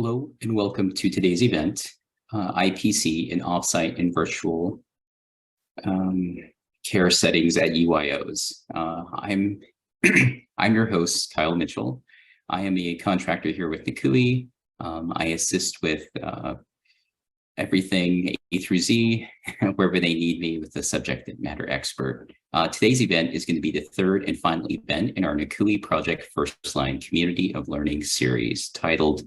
Hello and welcome to today's event, IPC in Offsite and Virtual Care Settings at UIOs. I'm your host, Kyle Mitchell. I am a contractor here with NCUIH. I assist with everything A through Z, wherever they need me with the subject matter expert. Today's event is going to be the third and final event in our NCUIH Project Firstline Community of Learning series titled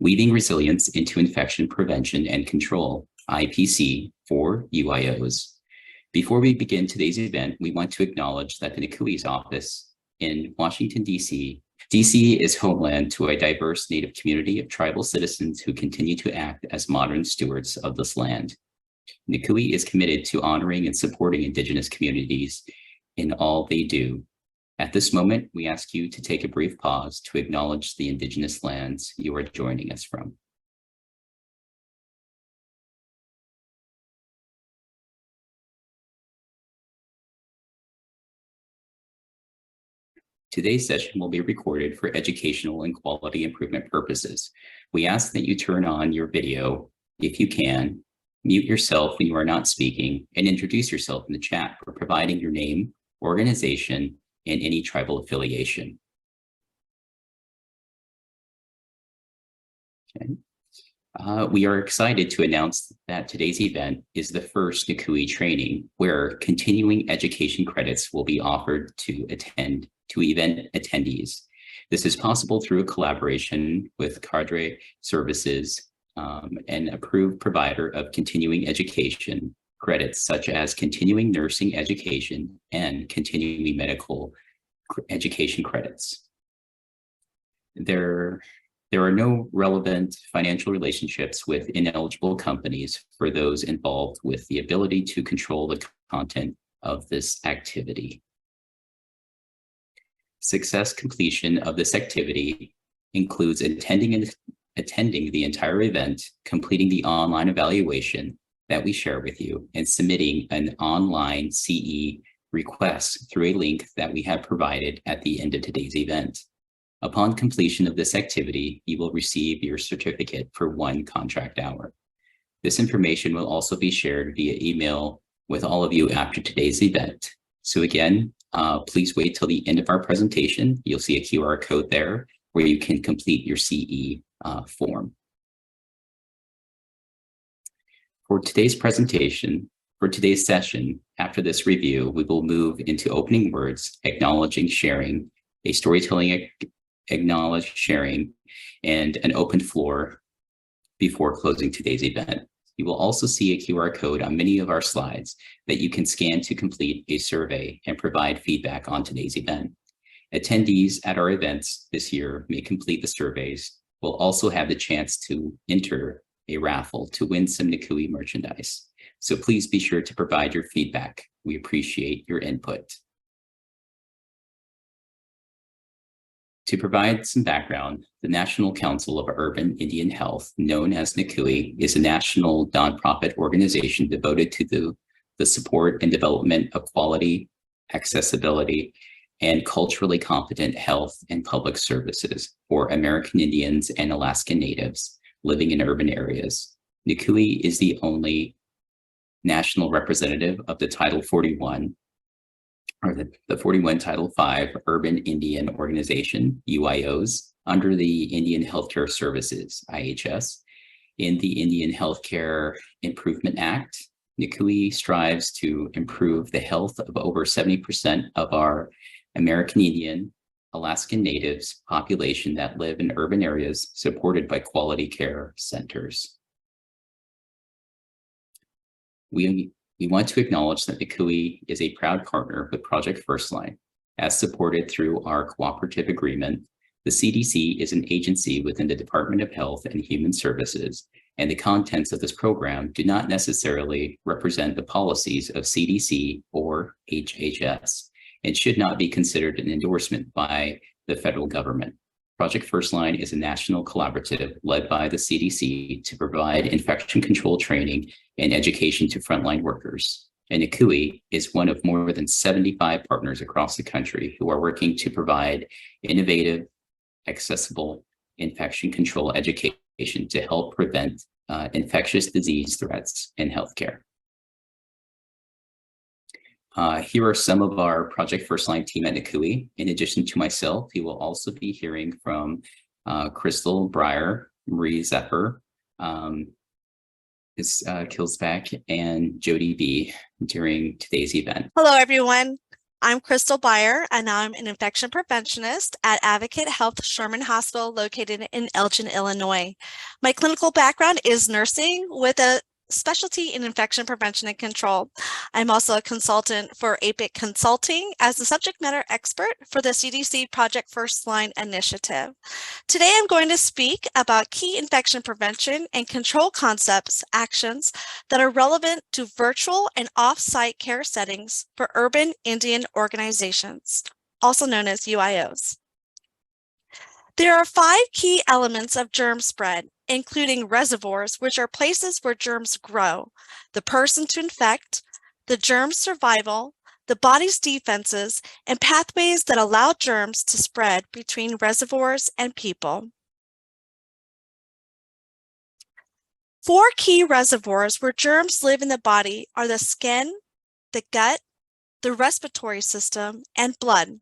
Weaving Resilience into Infection Prevention and Control, IPC for UIOs. Before we begin today's event, we want to acknowledge that the NCUIH's office in Washington, D.C. is homeland to a diverse Native community of tribal citizens who continue to act as modern stewards of this land. NCUIH is committed to honoring and supporting Indigenous communities in all they do. At this moment, we ask you to take a brief pause to acknowledge the Indigenous lands you are joining us from. Today's session will be recorded for educational and quality improvement purposes. We ask that you turn on your video if you can, mute yourself when you are not speaking, and introduce yourself in the chat for providing your name, organization, and any tribal affiliation. Okay. We are excited to announce that today's event is the first NCUIH training where continuing education credits will be offered to event attendees. This is possible through a collaboration with Cadre Services, an approved provider of continuing education credits such as continuing nursing education and continuing medical education credits. There are no relevant financial relationships with ineligible companies for those involved with the ability to control the content of this activity. Success completion of this activity includes attending the entire event, completing the online evaluation that we share with you, and submitting an online CE request through a link that we have provided at the end of today's event. Upon completion of this activity, you will receive your certificate for 1 contract hour. This information will also be shared via email with all of you after today's event. So again, please wait till the end of our presentation. You'll see a QR code there where you can complete your CE form. For today's session, after this review, we will move into opening words, acknowledging sharing, a storytelling acknowledge sharing, and an open floor before closing today's event. You will also see a QR code on many of our slides that you can scan to complete a survey and provide feedback on today's event. Attendees at our events this year may complete the surveys. We'll also have the chance to enter a raffle to win some NCUIH merchandise. So please be sure to provide your feedback. We appreciate your input. To provide some background, the National Council of Urban Indian Health, known as NCUIH, is a national nonprofit organization devoted to the support and development of quality, accessibility, and culturally competent health and public services for American Indians and Alaskan Natives living in urban areas. NCUIH is the only national representative of the Title 41, or the 41 Title 5 Urban Indian Organization, UIOs, under the Indian Healthcare Services, IHS. In the Indian Healthcare Improvement Act, NCUIH strives to improve the health of over 70% of our American Indian, Alaskan Natives population that live in urban areas supported by quality care centers. We want to acknowledge that NCUIH is a proud partner with Project Firstline. As supported through our cooperative agreement, the CDC is an agency within the Department of Health and Human Services, and the contents of this program do not necessarily represent the policies of CDC or HHS, and should not be considered an endorsement by the federal government. Project Firstline is a national collaborative led by the CDC to provide infection control training and education to frontline workers. And NCUIH is one of more than 75 partners across the country who are working to provide innovative, accessible infection control education to help prevent infectious disease threats in healthcare. Here are some of our Project Firstline team at NCUIH. In addition to myself, you will also be hearing from Crystal Breyer, Marie Zepper, Kilsback, and Jody B. during today's event. Hello, everyone. I'm Crystal Breyer, and I'm an infection preventionist at Advocate Health Sherman Hospital located in Elgin, Illinois. My clinical background is nursing with a specialty in infection prevention and control. I'm also a consultant for APIC Consulting as the subject matter expert for the CDC Project Firstline initiative. Today, I'm going to speak about key infection prevention and control concepts, actions that are relevant to virtual and off-site care settings for urban Indian organizations, also known as UIOs. There are 5 key elements of germ spread, including reservoirs, which are places where germs grow, the person to infect, the germ survival, the body's defenses, and pathways that allow germs to spread between reservoirs and people. 4 key reservoirs where germs live in the body are the skin, the gut, the respiratory system, and blood.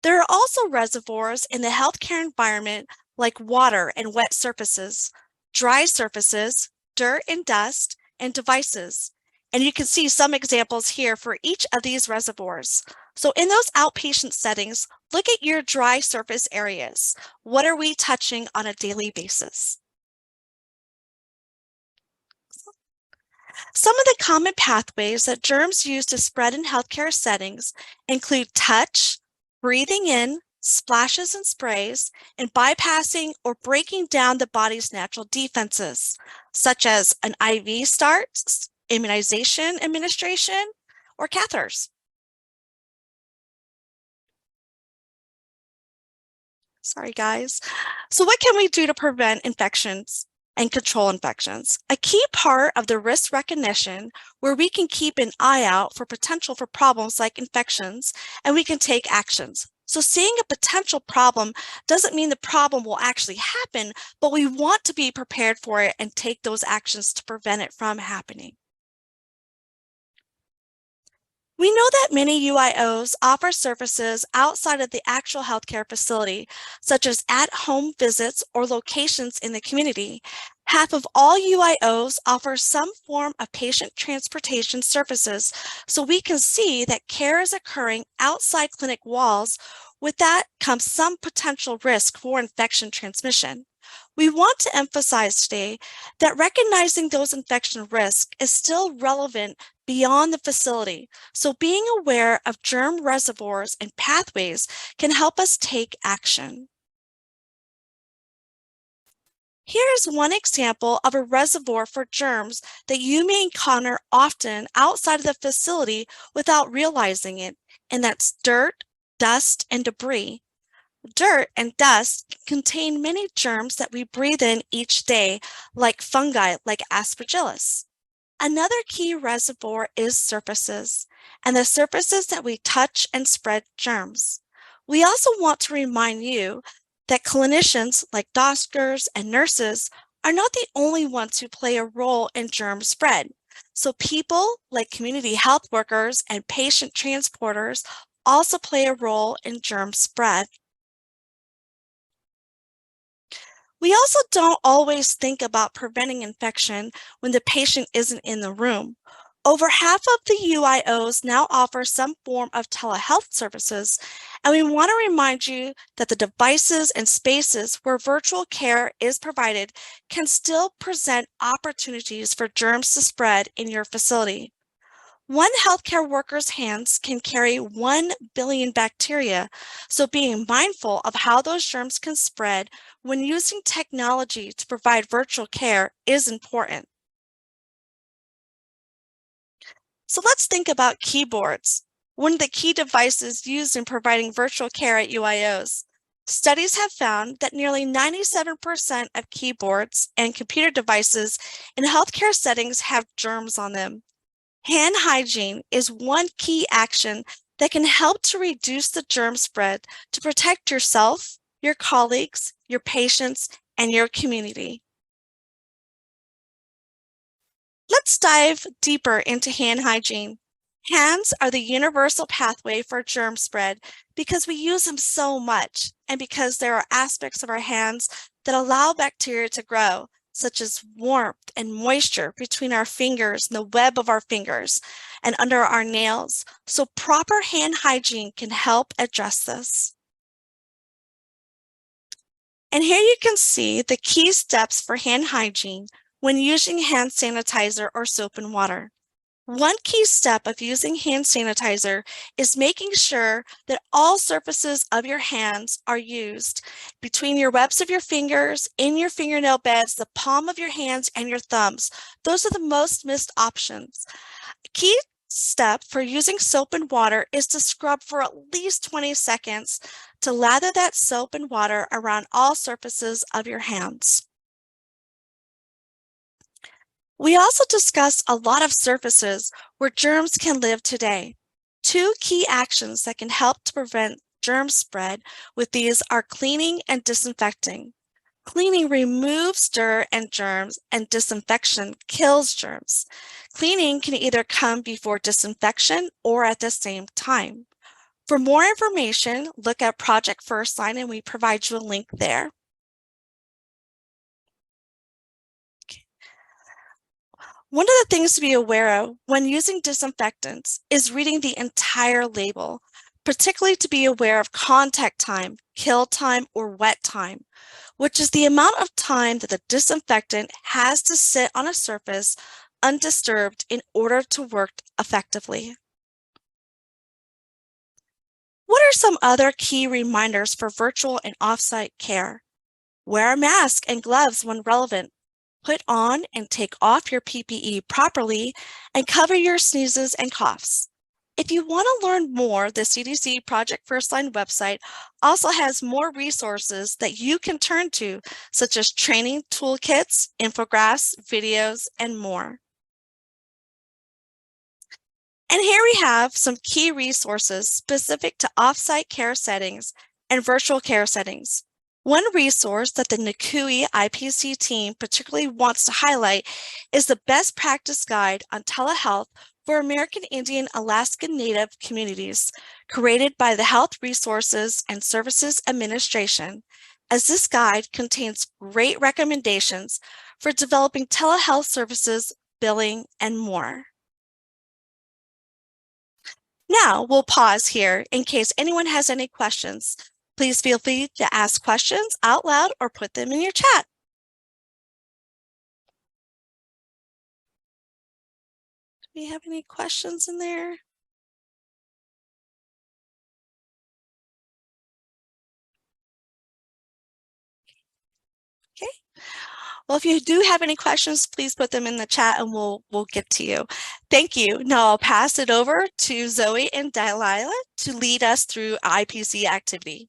There are also reservoirs in the healthcare environment like water and wet surfaces, dry surfaces, dirt and dust, and devices. And you can see some examples here for each of these reservoirs. So in those outpatient settings, look at your dry surface areas. What are we touching on a daily basis? Some of the common pathways that germs use to spread in healthcare settings include touch, breathing in, splashes and sprays, and bypassing or breaking down the body's natural defenses, such as an IV start, immunization administration, or catheters. Sorry, guys. So what can we do to prevent infections and control infections? A key part of the risk recognition where we can keep an eye out for potential for problems like infections, and we can take actions. So seeing a potential problem doesn't mean the problem will actually happen, but we want to be prepared for it and take those actions to prevent it from happening. We know that many UIOs offer services outside of the actual healthcare facility, such as at-home visits or locations in the community. Half of all UIOs offer some form of patient transportation services, so we can see that care is occurring outside clinic walls. With that comes some potential risk for infection transmission. We want to emphasize today that recognizing those infection risks is still relevant beyond the facility, so being aware of germ reservoirs and pathways can help us take action. Here is one example of a reservoir for germs that you may encounter often outside of the facility without realizing it, and that's dirt, dust, and debris. Dirt and dust contain many germs that we breathe in each day, like fungi like Aspergillus. Another key reservoir is surfaces, and the surfaces that we touch and spread germs. We also want to remind you that clinicians like doctors and nurses are not the only ones who play a role in germ spread. So people like community health workers and patient transporters also play a role in germ spread. We also don't always think about preventing infection when the patient isn't in the room. Over half of the UIOs now offer some form of telehealth services, and we want to remind you that the devices and spaces where virtual care is provided can still present opportunities for germs to spread in your facility. One healthcare worker's hands can carry 1 billion bacteria, so being mindful of how those germs can spread when using technology to provide virtual care is important. So let's think about keyboards, one of the key devices used in providing virtual care at UIOs. Studies have found that nearly 97% of keyboards and computer devices in healthcare settings have germs on them. Hand hygiene is one key action that can help to reduce the germ spread to protect yourself, your colleagues, your patients, and your community. Let's dive deeper into hand hygiene. Hands are the universal pathway for germ spread because we use them so much and because there are aspects of our hands that allow bacteria to grow, such as warmth and moisture between our fingers and the web of our fingers and under our nails. So proper hand hygiene can help address this. And here you can see the key steps for hand hygiene when using hand sanitizer or soap and water. One key step of using hand sanitizer is making sure that all surfaces of your hands are used between your webs of your fingers, in your fingernail beds, the palm of your hands, and your thumbs. Those are the most missed options. A key step for using soap and water is to scrub for at least 20 seconds to lather that soap and water around all surfaces of your hands. We also discussed a lot of surfaces where germs can live today. Two key actions that can help to prevent germ spread with these are cleaning and disinfecting. Cleaning removes dirt and germs, and disinfection kills germs. Cleaning can either come before disinfection or at the same time. For more information, look at Project Firstline and we provide you a link there. One of the things to be aware of when using disinfectants is reading the entire label, particularly to be aware of contact time, kill time, or wet time, which is the amount of time that the disinfectant has to sit on a surface undisturbed in order to work effectively. What are some other key reminders for virtual and offsite care? Wear a mask and gloves when relevant. Put on and take off your PPE properly and cover your sneezes and coughs. If you want to learn more, the CDC Project Firstline website also has more resources that you can turn to, such as training toolkits, infographics, videos, and more. And here we have some key resources specific to offsite care settings and virtual care settings. One resource that the NCUIH IPC team particularly wants to highlight is the Best Practice Guide on Telehealth for American Indian Alaskan Native Communities, created by the Health Resources and Services Administration, as this guide contains great recommendations for developing telehealth services, billing, and more. Now we'll pause here in case anyone has any questions. Please feel free to ask questions out loud or put them in your chat. Do we have any questions in there? Okay. Well, if you do have any questions, please put them in the chat and we'll get to you. Thank you. Now I'll pass it over to Zoe and Delilah to lead us through IPC activity.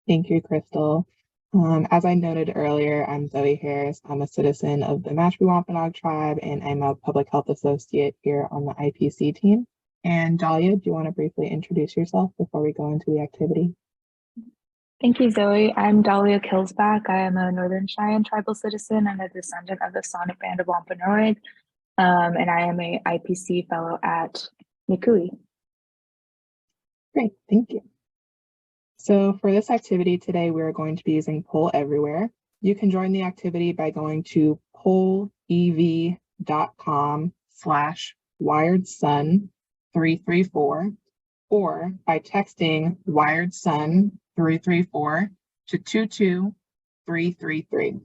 Thank you, Crystal. As I noted earlier, I'm Zoe Harris. I'm a citizen of the Mashpee Wampanoag tribe, and I'm a public health associate here on the IPC team. And Dahlia, do you want to briefly introduce yourself before we go into the activity? Thank you, Zoe. I'm Dahlia Kilsback. I am a Northern Cheyenne tribal citizen and a descendant of the Sonic Band of Wampanoag, and I am a IPC fellow at NCUIH. Great, thank you. So for this activity today, we're going to be using Poll Everywhere. You can join the activity by going to pollev.com/wiredsun334 or by texting wiredsun334 to 22333.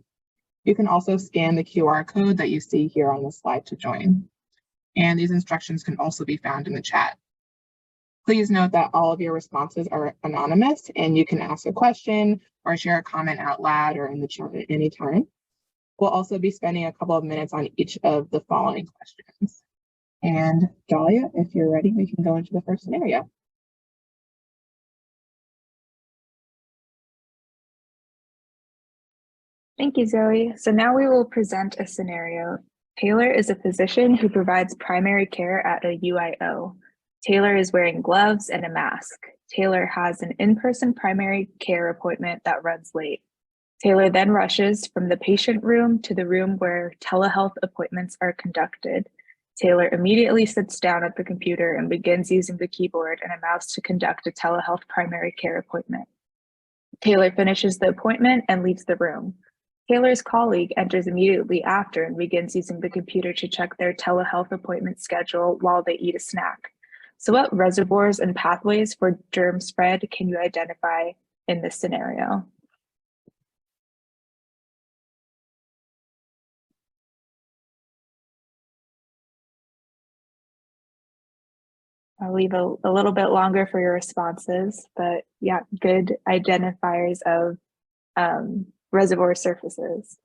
You can also scan the QR code that you see here on the slide to join. And these instructions can also be found in the chat. Please note that all of your responses are anonymous and you can ask a question or share a comment out loud or in the chat at any time. We'll also be spending a couple of minutes on each of the following questions. And Dahlia, if you're ready, we can go into the first scenario. Thank you, Zoe. So now we will present a scenario. Taylor is a physician who provides primary care at a UIO. Taylor is wearing gloves and a mask. Taylor has an in-person primary care appointment that runs late. Taylor then rushes from the patient room to the room where telehealth appointments are conducted. Taylor immediately sits down at the computer and begins using the keyboard and a mouse to conduct a telehealth primary care appointment. Taylor finishes the appointment and leaves the room. Taylor's colleague enters immediately after and begins using the computer to check their telehealth appointment schedule while they eat a snack. So what reservoirs and pathways for germ spread can you identify in this scenario? I'll leave a little bit longer for your responses, but yeah, good identifiers of reservoir surfaces.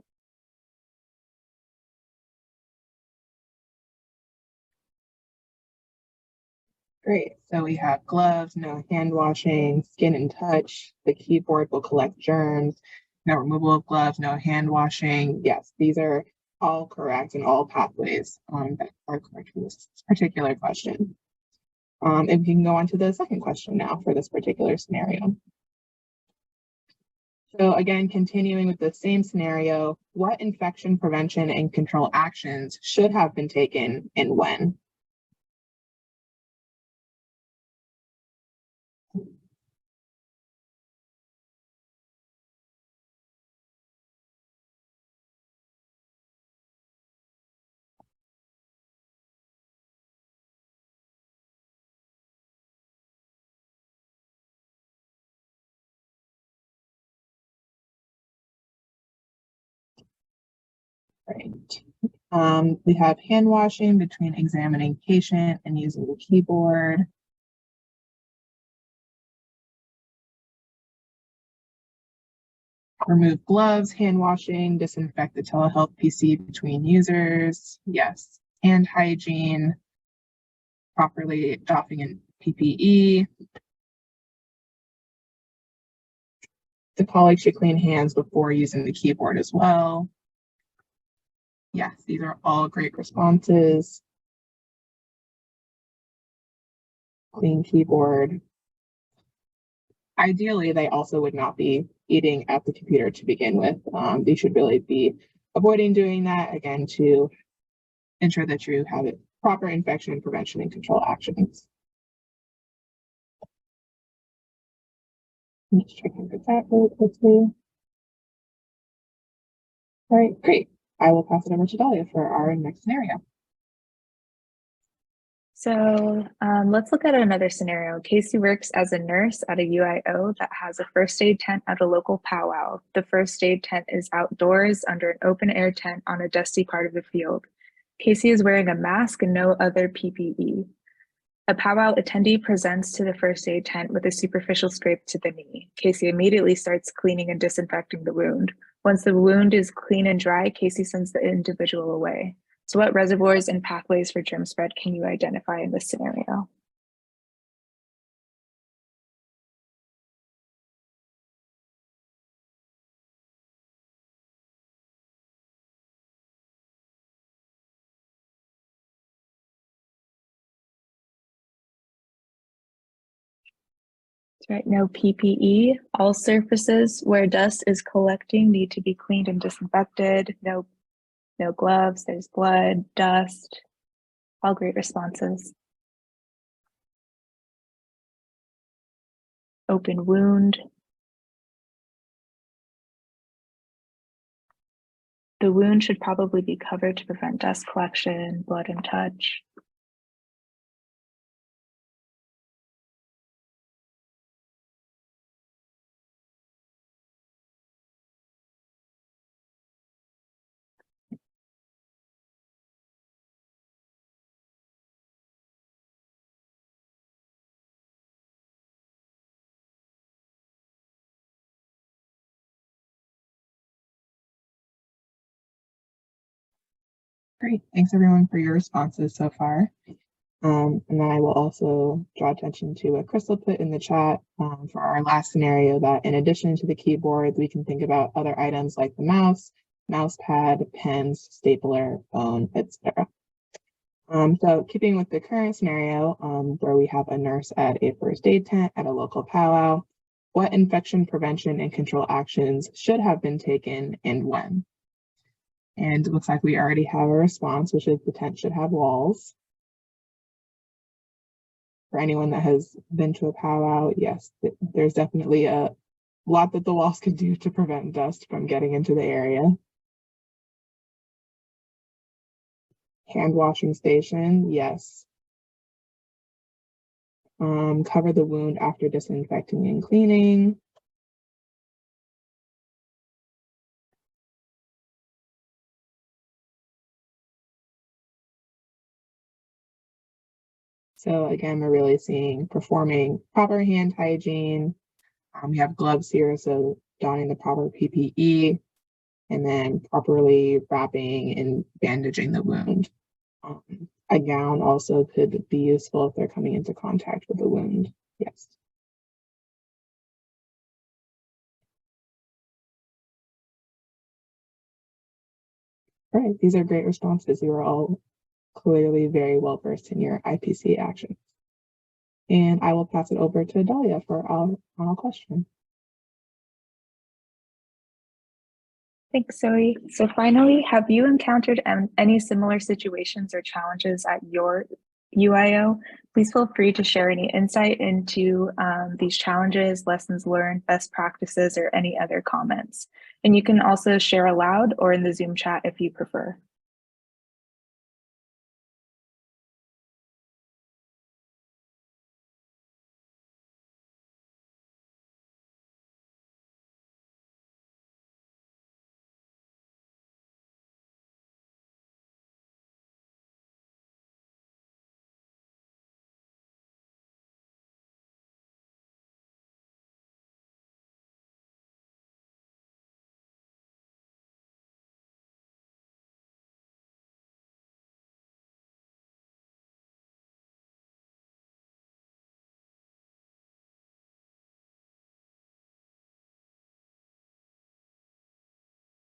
Great. So we have gloves, no hand washing, skin and touch. The keyboard will collect germs. No removal of gloves, no hand washing. Yes, these are all correct and all pathways that are correct for this particular question. And we can go on to the second question now for this particular scenario. So again, continuing with the same scenario, what infection prevention and control actions should have been taken and when? Right. We have hand washing between examining patient and using the keyboard. Remove gloves, hand washing, disinfect the telehealth PC between users. Yes. Hand hygiene, properly doffing in PPE. The colleague should clean hands before using the keyboard as well. Yes, these are all great responses. Clean keyboard. Ideally, they also would not be eating at the computer to begin with. They should really be avoiding doing that, again, to ensure that you have proper infection prevention and control actions. I'm just checking the chat really quickly. All right, great. I will pass it over to Dahlia for our next scenario. So let's look at another scenario. Casey works as a nurse at a UIO that has a first aid tent at a local powwow. The first aid tent is outdoors under an open air tent on a dusty part of the field. Casey is wearing a mask and no other PPE. A powwow attendee presents to the first aid tent with a superficial scrape to the knee. Casey immediately starts cleaning and disinfecting the wound. Once the wound is clean and dry, Casey sends the individual away. So what reservoirs and pathways for germ spread can you identify in this scenario? That's right, no PPE. All surfaces where dust is collecting need to be cleaned and disinfected. No gloves, there's blood, dust, all great responses. Open wound. The wound should probably be covered to prevent dust collection, blood and touch. Great, thanks everyone for your responses so far. And then I will also draw attention to what Crystal put in the chat for our last scenario, that in addition to the keyboard, we can think about other items like the mouse pad, pens, stapler, phone, etc. So keeping with the current scenario, where we have a nurse at a first aid tent at a local powwow, what infection prevention and control actions should have been taken and when? And it looks like we already have a response, which is the tent should have walls. For anyone that has been to a powwow, yes, there's definitely a lot that the walls can do to prevent dust from getting into the area. Hand washing station, yes. Cover the wound after disinfecting and cleaning. So again, we're really seeing performing proper hand hygiene. We have gloves here, so donning the proper PPE, and then properly wrapping and bandaging the wound. A gown also could be useful if they're coming into contact with the wound. Yes. All right, these are great responses. You are all clearly very well versed in your IPC actions. And I will pass it over to Dahlia for our final question. Thanks, Zoe. So finally, have you encountered any similar situations or challenges at your UIO? Please feel free to share any insight into these challenges, lessons learned, best practices, or any other comments. And you can also share aloud or in the Zoom chat if you prefer.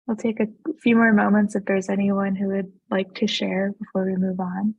We'll take a few more moments if there's anyone who would like to share before we move on.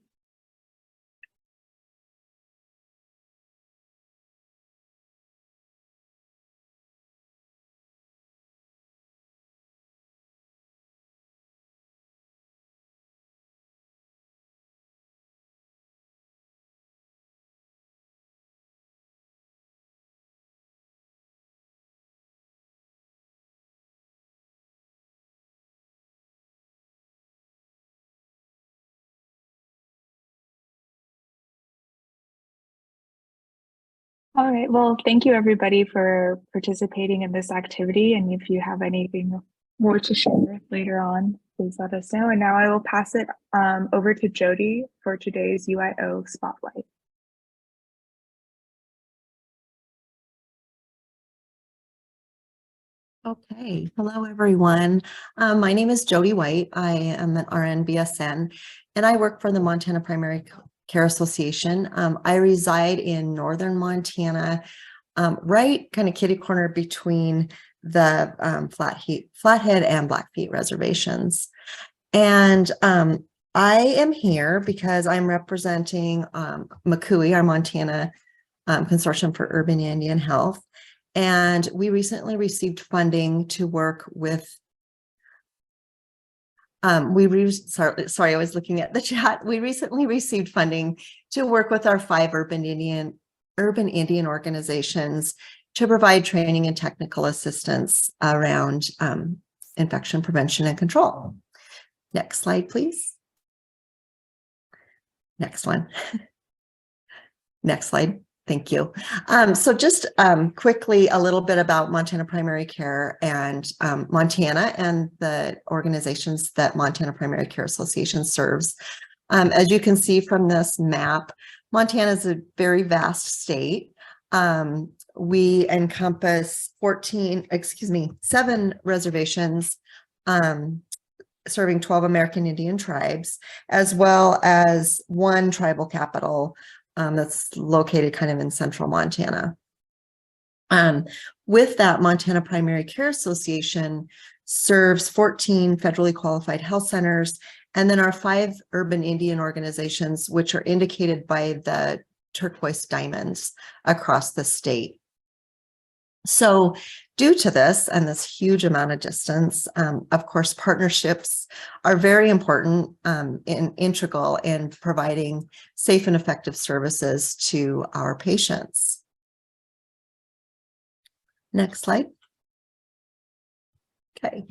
All right, well, thank you everybody for participating in this activity. And if you have anything more to share later on, please let us know. And now I will pass it over to Jody for today's UIO Spotlight. Okay, hello everyone. My name is Jody White. I am an RN BSN and I work for the Montana Primary Care Association. I reside in northern Montana, right kind of kitty corner between the Flathead and Blackfeet reservations. And I am here because I'm representing NCUIH, our Montana Consortium for Urban Indian Health. And we recently received funding to work with, sorry, I was looking at the chat. We recently received funding to work with our 5 urban Indian organizations to provide training and technical assistance around infection prevention and control. Next slide, please. Next one. Next slide. Thank you. So just quickly, a little bit about Montana Primary Care and Montana and the organizations that Montana Primary Care Association serves. As you can see from this map, Montana is a very vast state. We encompass 7 reservations serving 12 American Indian tribes, as well as 1 tribal capital that's located kind of in central Montana. With that, Montana Primary Care Association serves 14 federally qualified health centers And then our 5 urban Indian organizations, which are indicated by the turquoise diamonds across the state. So due to this and this huge amount of distance, of course, partnerships are very important and integral in providing safe and effective services to our patients. Next slide. Okay,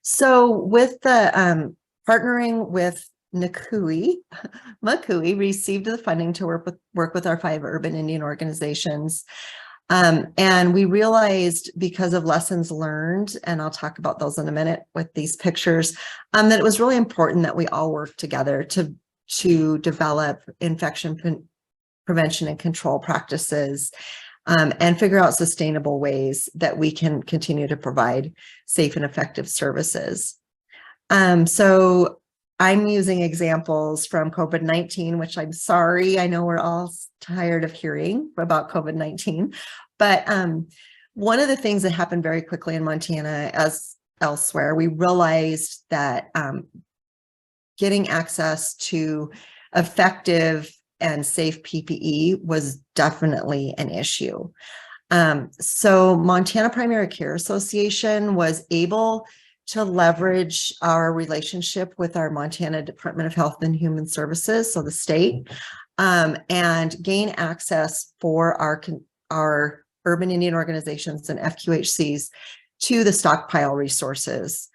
so with the partnering with NCUIH received the funding to work with our 5 urban Indian organizations. And we realized, because of lessons learned, and I'll talk about those in a minute with these pictures, that it was really important that we all work together to develop infection prevention and control practices, and figure out sustainable ways that we can continue to provide safe and effective services. So I'm using examples from COVID-19, which I'm sorry, I know we're all tired of hearing about COVID-19, but one of the things that happened very quickly in Montana, as elsewhere, we realized that getting access to effective and safe PPE was definitely an issue. So Montana Primary Care Association was able to leverage our relationship with our Montana Department of Health and Human Services, so the state, and gain access for our urban Indian organizations and FQHCs to the stockpile resources.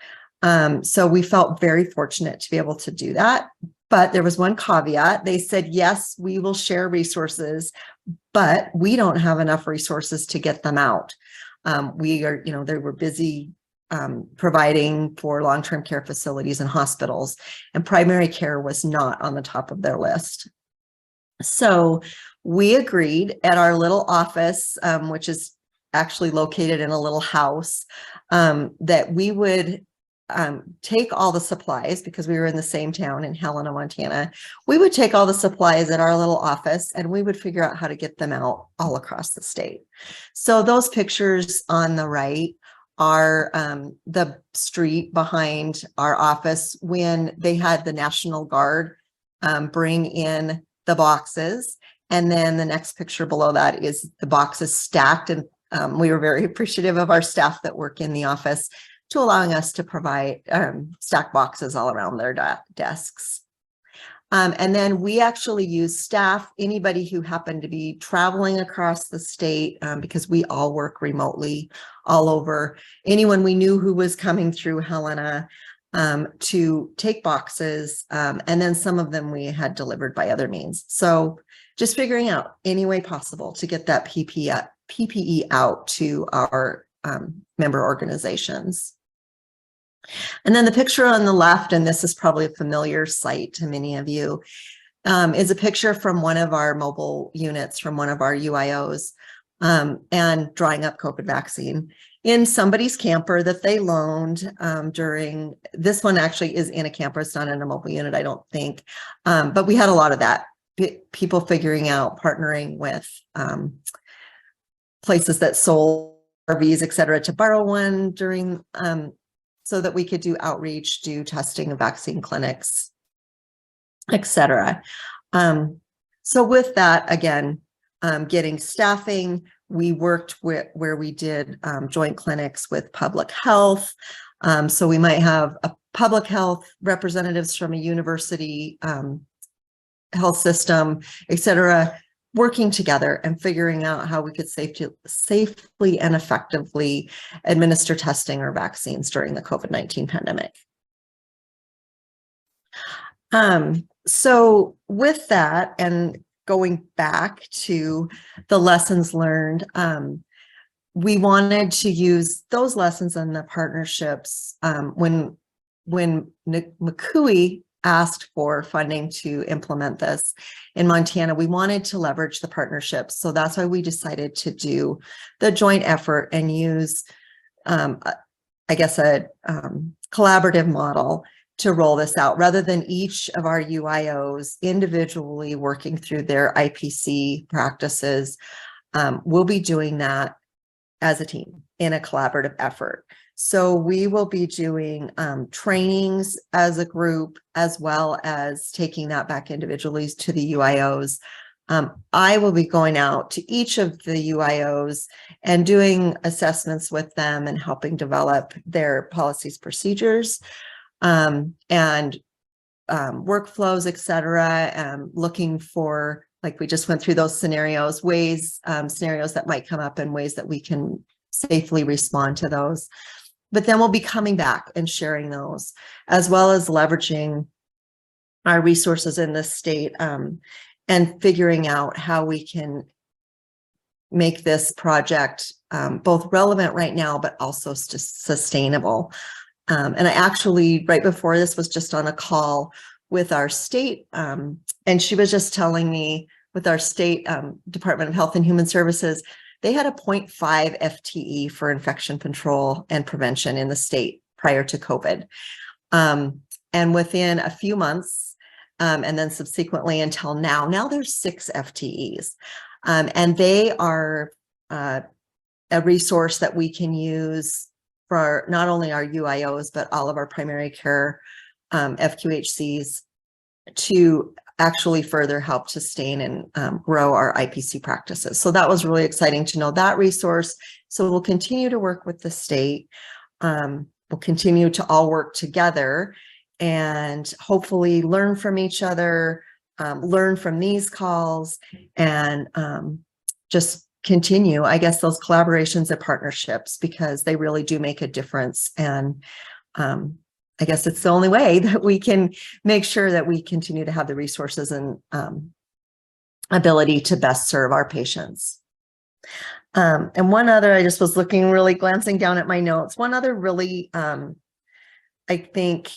So we felt very fortunate to be able to do that. But there was one caveat. They said, yes, we will share resources, but we don't have enough resources to get them out. They were busy providing for long-term care facilities and hospitals, and primary care was not on the top of their list. So we agreed at our little office, which is actually located in a little house, that we would take all the supplies, because we were in the same town in Helena, Montana. We would take all the supplies at our little office and we would figure out how to get them out all across the state. So those pictures on the right are the street behind our office when they had the National Guard bring in the boxes. And then the next picture below that is the boxes stacked. And we were very appreciative of our staff that work in the office to allowing us to provide stack boxes all around their desks. And then we actually use staff, anybody who happened to be traveling across the state, because we all work remotely all over, anyone we knew who was coming through Helena, to take boxes. And then some of them we had delivered by other means. So just figuring out any way possible to get that PPE out to our member organizations. And then the picture on the left, and this is probably a familiar sight to many of you, is a picture from one of our mobile units from one of our UIOs, and drying up COVID vaccine in somebody's camper that they loaned during, this one actually is in a camper, it's not in a mobile unit, I don't think, but we had a lot of that, people figuring out, partnering with places that sold RVs, et cetera, to borrow one during, so that we could do outreach, do testing of vaccine clinics, et cetera. So with that, again, getting staffing, we worked with where we did joint clinics with public health. So we might have a public health representatives from a university health system, et cetera, working together and figuring out how we could safely and effectively administer testing or vaccines during the COVID-19 pandemic. So with that, and going back to the lessons learned, we wanted to use those lessons and the partnerships when NCUIH asked for funding to implement this in Montana. We wanted to leverage the partnerships. So that's why we decided to do the joint effort and use, I guess, a collaborative model to roll this out rather than each of our UIOs individually working through their IPC practices. We'll be doing that as a team in a collaborative effort. So we will be doing trainings as a group, as well as taking that back individually to the UIOs. I will be going out to each of the UIOs and doing assessments with them and helping develop their policies, procedures, and workflows, et cetera, looking for, like we just went through those scenarios, scenarios that might come up and ways that we can safely respond to those. But then we'll be coming back and sharing those, as well as leveraging our resources in this state and figuring out how we can make this project both relevant right now, but also sustainable. And I actually, right before this, was just on a call with our state, and she was just telling me with our state Department of Health and Human Services, they had a 0.5 FTE for infection control and prevention in the state prior to COVID. And within a few months, and then subsequently until now there's 6 FTEs. And they are a resource that we can use for not only our UIOs, but all of our primary care FQHCs to actually further help sustain and grow our IPC practices. So that was really exciting to know that resource. So we'll continue to work with the state. We'll continue to all work together and hopefully learn from each other, learn from these calls, and just continue, I guess, those collaborations and partnerships, because they really do make a difference. And I guess it's the only way that we can make sure that we continue to have the resources and ability to best serve our patients. And one other, I just was really glancing down at my notes. One other really, I think,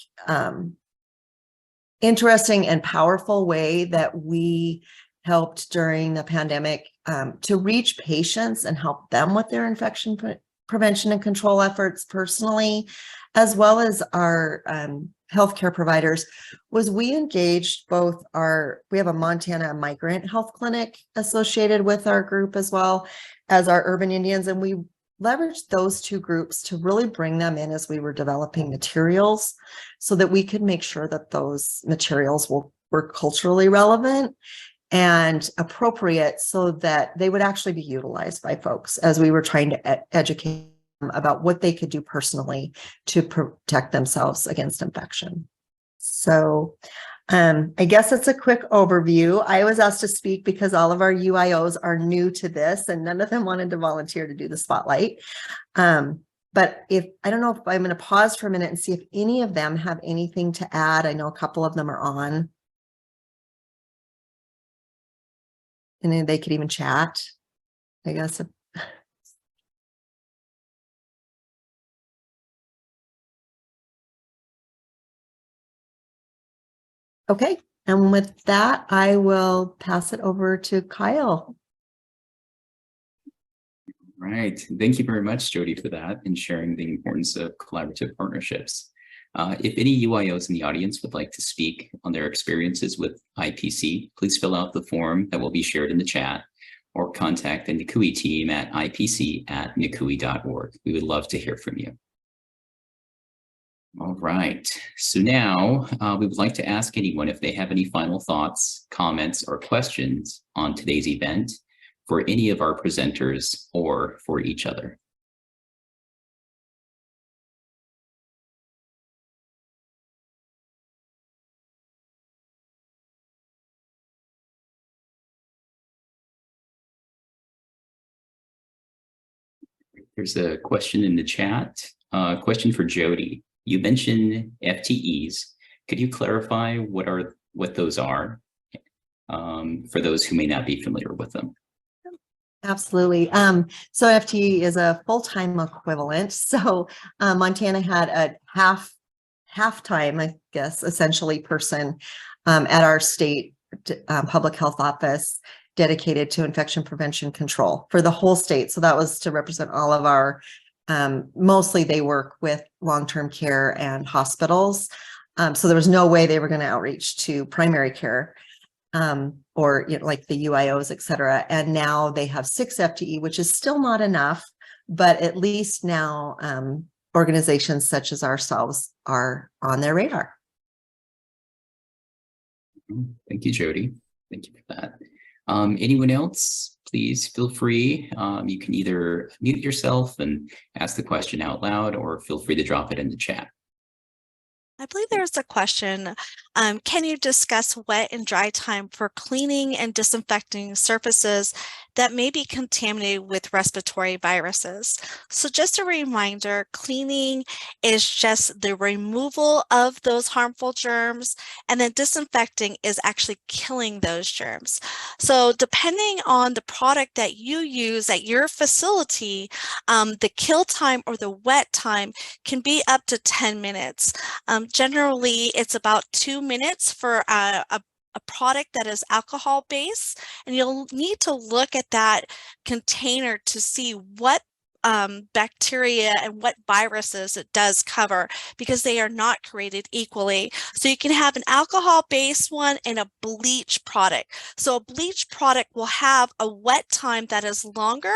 interesting and powerful way that we helped during the pandemic to reach patients and help them with their infection prevention and control efforts personally, as well as our healthcare providers, was we engaged both we have a Montana migrant health clinic associated with our group, as well as our urban Indians. And we leveraged those two groups to really bring them in as we were developing materials, so that we could make sure that those materials were culturally relevant and appropriate, so that they would actually be utilized by folks as we were trying to educate them about what they could do personally to protect themselves against infection. So I guess it's a quick overview. I was asked to speak because all of our UIOs are new to this and none of them wanted to volunteer to do the spotlight. But I don't know if I'm going to pause for a minute and see if any of them have anything to add. I know a couple of them are on. And then they could even chat, I guess. Okay, and with that, I will pass it over to Kyle. Right. Thank you very much, Jody, for that and sharing the importance of collaborative partnerships. If any UIOs in the audience would like to speak on their experiences with IPC, please fill out the form that will be shared in the chat, or contact the NCUIH team at ipc@ncui.org. We would love to hear from you. All right, so now we would like to ask anyone if they have any final thoughts, comments, or questions on today's event for any of our presenters or for each other. There's a question in the chat, question for Jody. You mentioned FTEs. Could you clarify what those are for those who may not be familiar with them? Absolutely. So FTE is a full-time equivalent. So Montana had a half-time, I guess, essentially person at our state public health office dedicated to infection prevention control for the whole state. So that was to represent all of our, mostly they work with long-term care and hospitals. So there was no way they were going to outreach to primary care or like the UIOs, et cetera. And now they have 6 FTE, which is still not enough, but at least now organizations such as ourselves are on their radar. Thank you, Jody. Thank you for that. Anyone else, please feel free. You can either mute yourself and ask the question out loud, or feel free to drop it in the chat. I believe there's a question. Can you discuss wet and dry time for cleaning and disinfecting surfaces that may be contaminated with respiratory viruses? So just a reminder, cleaning is just the removal of those harmful germs, and then disinfecting is actually killing those germs. So depending on the product that you use at your facility, the kill time or the wet time can be up to 10 minutes. Generally, it's about 2 minutes for a product that is alcohol based, and you'll need to look at that container to see what bacteria and what viruses it does cover, because they are not created equally. So you can have an alcohol based one and a bleach product. So a bleach product will have a wet time that is longer.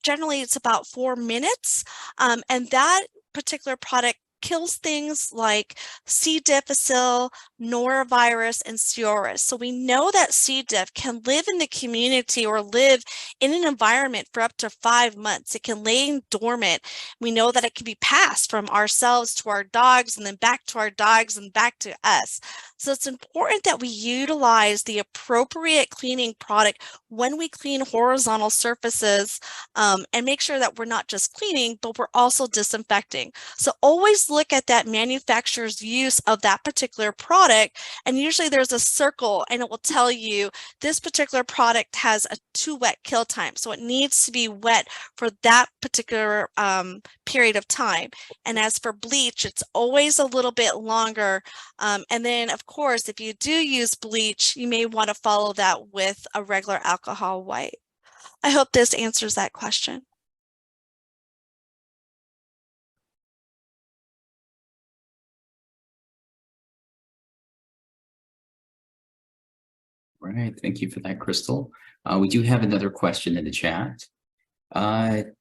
Generally, it's about 4 minutes, and that particular product kills things like C. difficile, norovirus, and Seurus. So we know that C. diff can live in the community or live in an environment for up to 5 months. It can lay dormant. We know that it can be passed from ourselves to our dogs, and then back to our dogs and back to us. So it's important that we utilize the appropriate cleaning product when we clean horizontal surfaces, and make sure that we're not just cleaning, but we're also disinfecting. So always look at that manufacturer's use of that particular product, and usually there's a circle and it will tell you this particular product has a 2 wet kill time, so it needs to be wet for that particular period of time. And as for bleach, it's always a little bit longer, and then of course if you do use bleach, you may want to follow that with a regular alcohol wipe. I hope this answers that question. All right, thank you for that, Crystal. We do have another question in the chat.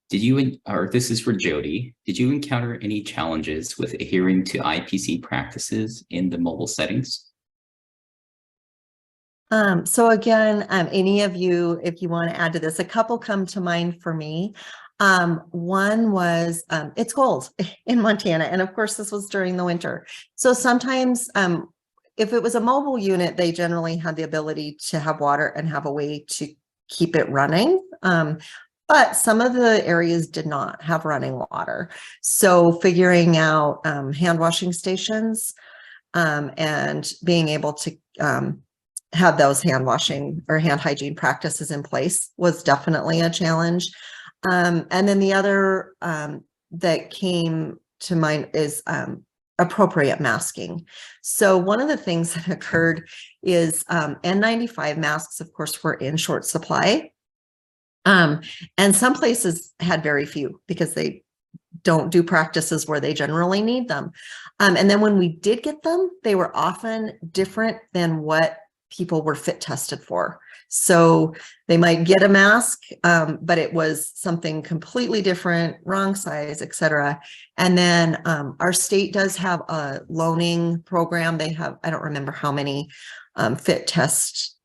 This is for Jody. Did you encounter any challenges with adhering to IPC practices in the mobile settings? So again, any of you, if you want to add to this, a couple come to mind for me. One was, it's cold in Montana. And of course, this was during the winter. So sometimes, if it was a mobile unit, they generally had the ability to have water and have a way to keep it running. But some of the areas did not have running water. So figuring out hand washing stations and being able to have those hand washing or hand hygiene practices in place was definitely a challenge. And then the other that came to mind is appropriate masking. So one of the things that occurred is N95 masks, of course, were in short supply. And some places had very few because they don't do practices where they generally need them. And then when we did get them, they were often different than what people were fit tested for. So they might get a mask, but it was something completely different, wrong size, et cetera. And then our state does have a loaning program. They have, I don't remember how many fit test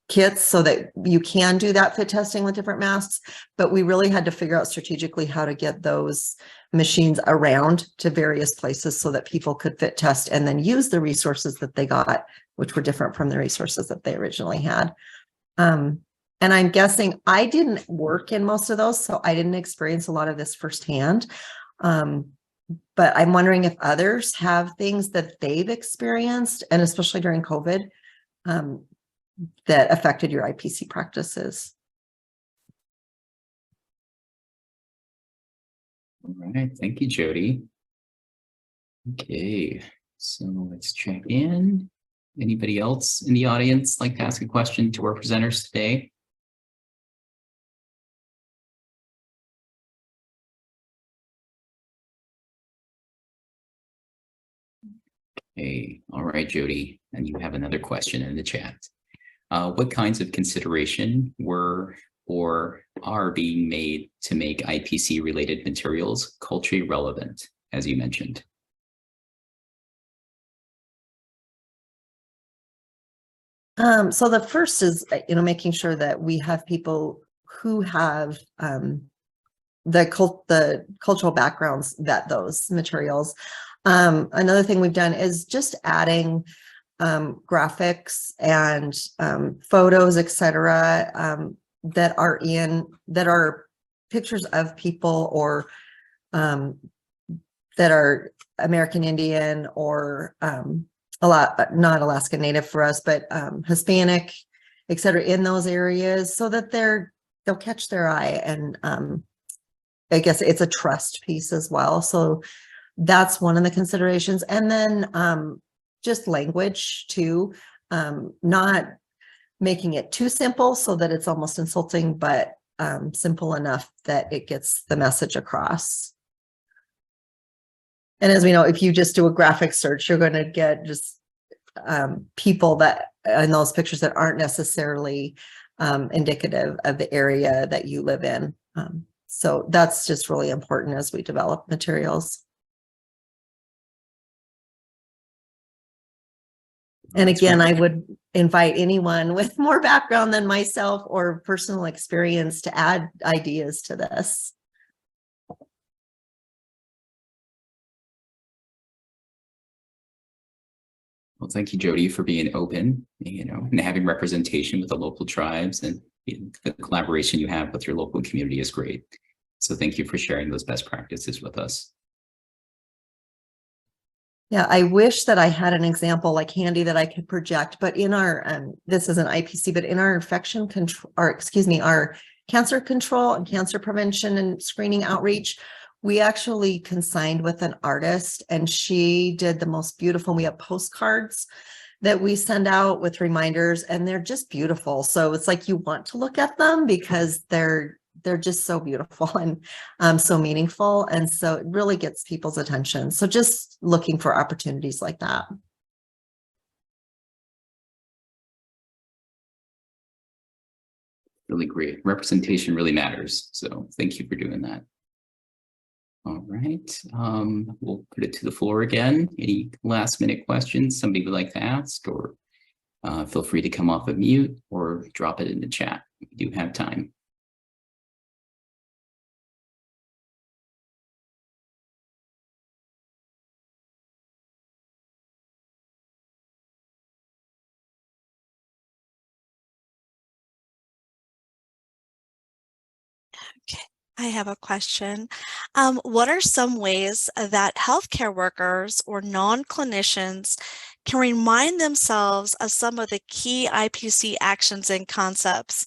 kits so that you can do that fit testing with different masks, but we really had to figure out strategically how to get those machines around to various places so that people could fit test and then use the resources that they got, which were different from the resources that they originally had. And I'm guessing I didn't work in most of those, so I didn't experience a lot of this firsthand. But I'm wondering if others have things that they've experienced, and especially during COVID, that affected your IPC practices. All right, thank you, Jody. Okay, so let's check in. Anybody else in the audience like to ask a question to our presenters today? Okay, all right, Jody, and you have another question in the chat. What kinds of consideration were or are being made to make IPC related materials culturally relevant, as you mentioned? So the first is, making sure that we have people who have the cultural backgrounds vet those materials. Another thing we've done is just adding graphics and photos, etc., that are pictures of people or that are American Indian or not Alaska Native for us, but Hispanic, etc., in those areas, so that they'll catch their eye. And I guess it's a trust piece as well. So that's one of the considerations. And then just language too, not making it too simple so that it's almost insulting, but simple enough that it gets the message across. And as we know, if you just do a graphic search, you're going to get just people that in those pictures that aren't necessarily indicative of the area that you live in. So that's just really important as we develop materials. And again, I would invite anyone with more background than myself or personal experience to add ideas to this. Well, thank you, Jody, for being open, and having representation with the local tribes, and the collaboration you have with your local community is great. So thank you for sharing those best practices with us. Yeah, I wish that I had an example like handy that I could project, but in our, this is an IPC, but in our infection control, or excuse me, our cancer control and cancer prevention and screening outreach, we actually consigned with an artist, and she did the most beautiful. We have postcards that we send out with reminders, and they're just beautiful. So it's like you want to look at them because they're just so beautiful and so meaningful. And so it really gets people's attention. So just looking for opportunities like that. Really great. Representation really matters. So thank you for doing that. All right. We'll put it to the floor again. Any last minute questions somebody would like to ask, or feel free to come off of mute or drop it in the chat. We do have time. Okay, I have a question. What are some ways that healthcare workers or non-clinicians can remind themselves of some of the key IPC actions and concepts?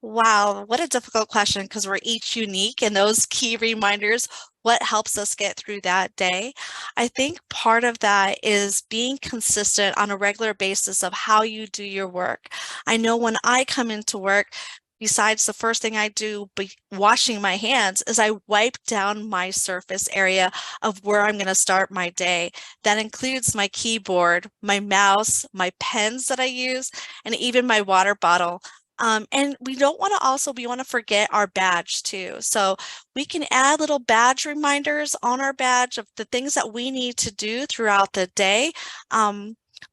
Wow, what a difficult question, because we're each unique in those key reminders. What helps us get through that day? I think part of that is being consistent on a regular basis of how you do your work. I know when I come into work, besides the first thing I do, washing my hands, is I wipe down my surface area of where I'm going to start my day. That includes my keyboard, my mouse, my pens that I use, and even my water bottle. And we want to forget our badge too. So we can add little badge reminders on our badge of the things that we need to do throughout the day.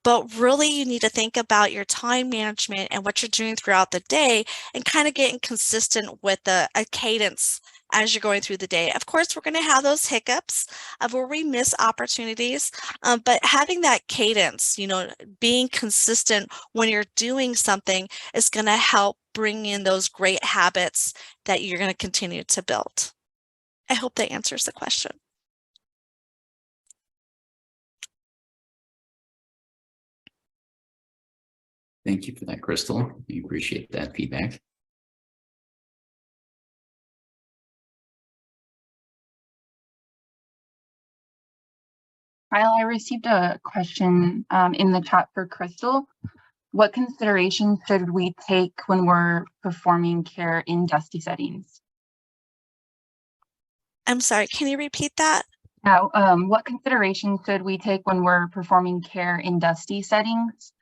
But really, you need to think about your time management and what you're doing throughout the day, and kind of getting consistent with a cadence as you're going through the day. Of course, we're going to have those hiccups of where we miss opportunities, but having that cadence, being consistent when you're doing something is going to help bring in those great habits that you're going to continue to build. I hope that answers the question. Thank you for that, Crystal. We appreciate that feedback. Kyle, I received a question in the chat for Crystal. What considerations should we take when we're performing care in dusty settings? I'm sorry, can you repeat that? Now, what considerations should we take when we're performing care in dusty settings?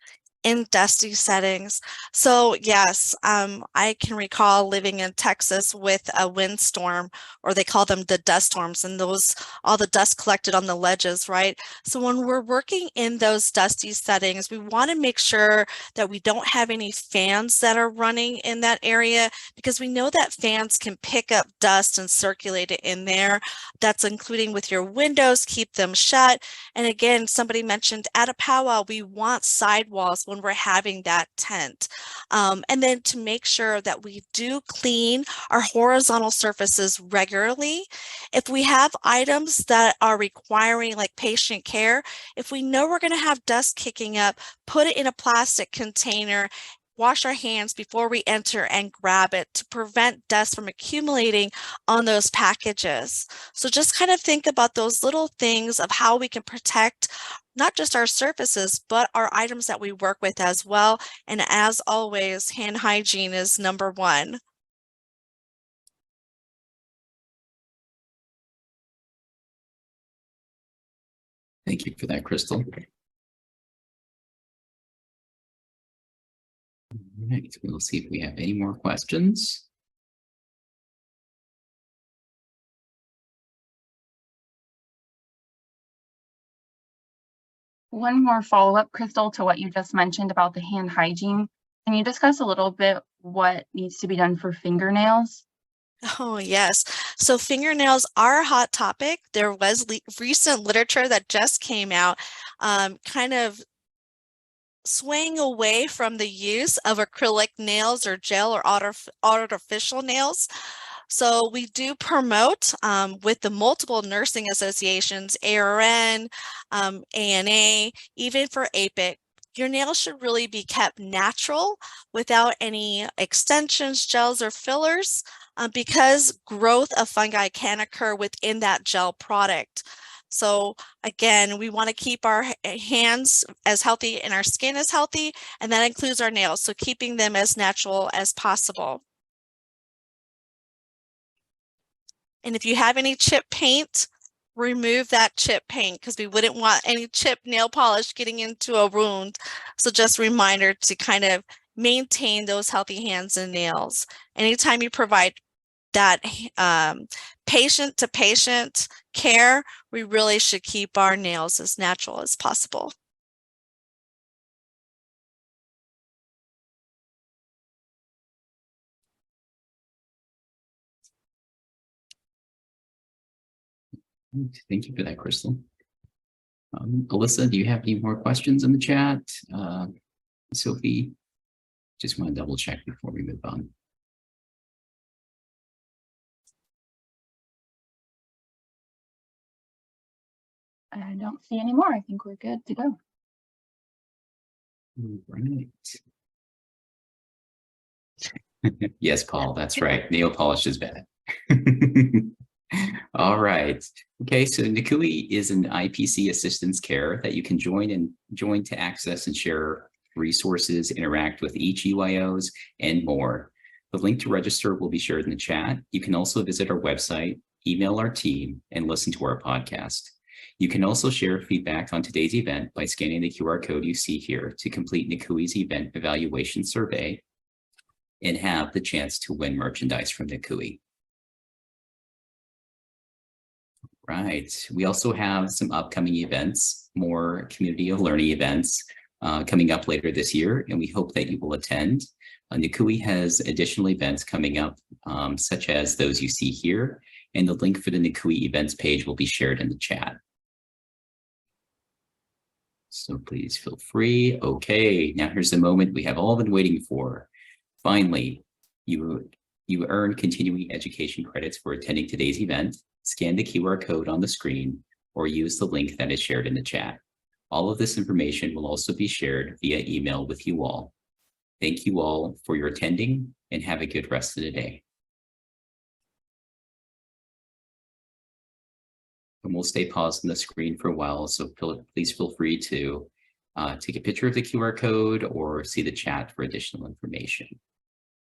in dusty settings. So yes, I can recall living in Texas with a windstorm, or they call them the dust storms, and those, all the dust collected on the ledges, right? So when we're working in those dusty settings, we want to make sure that we don't have any fans that are running in that area, because we know that fans can pick up dust and circulate it in there. That's including with your windows, keep them shut. And again, somebody mentioned at a powwow, we want sidewalls when we're having that tent. And then to make sure that we do clean our horizontal surfaces regularly. If we have items that are requiring like patient care, if we know we're going to have dust kicking up, put it in a plastic container, wash our hands before we enter and grab it to prevent dust from accumulating on those packages. So just kind of think about those little things of how we can protect not just our surfaces, but our items that we work with as well. And as always, hand hygiene is number one. Thank you for that, Crystal. All right, we'll see if we have any more questions. One more follow-up, Crystal, to what you just mentioned about the hand hygiene. Can you discuss a little bit what needs to be done for fingernails? Oh, yes. So fingernails are a hot topic. There was recent literature that just came out, kind of swaying away from the use of acrylic nails or gel or artificial nails. So we do promote with the multiple nursing associations, ARN, ANA, even for APIC, your nails should really be kept natural without any extensions, gels, or fillers, because growth of fungi can occur within that gel product. So again, we want to keep our hands as healthy and our skin as healthy, and that includes our nails. So keeping them as natural as possible. And if you have any chip paint, remove that chip paint, because we wouldn't want any chip nail polish getting into a wound. So just a reminder to kind of maintain those healthy hands and nails. Anytime you provide that patient-to-patient care, we really should keep our nails as natural as possible. Thank you for that, Crystal. Alyssa, do you have any more questions in the chat? Sophie, just want to double check before we move on. I don't see any more. I think we're good to go. All right. Yes, Paul, that's right. Nail polish is bad. All right. Okay, so NCUIH is an IPC assistance care that you can join to access and share resources, interact with each UIOs, and more. The link to register will be shared in the chat. You can also visit our website, email our team, and listen to our podcast. You can also share feedback on today's event by scanning the QR code you see here to complete NCUIH's event evaluation survey and have the chance to win merchandise from NCUIH. Right. We also have some upcoming events, more community of learning events coming up later this year, and we hope that you will attend. NCUIH has additional events coming up, such as those you see here, and the link for the NCUIH events page will be shared in the chat. So please feel free. Okay, now here's the moment we have all been waiting for. Finally, you earn continuing education credits for attending today's event. Scan the QR code on the screen or use the link that is shared in the chat. All of this information will also be shared via email with you all. Thank you all for your attending and have a good rest of the day. And we'll stay paused on the screen for a while, so please feel free to take a picture of the QR code or see the chat for additional information.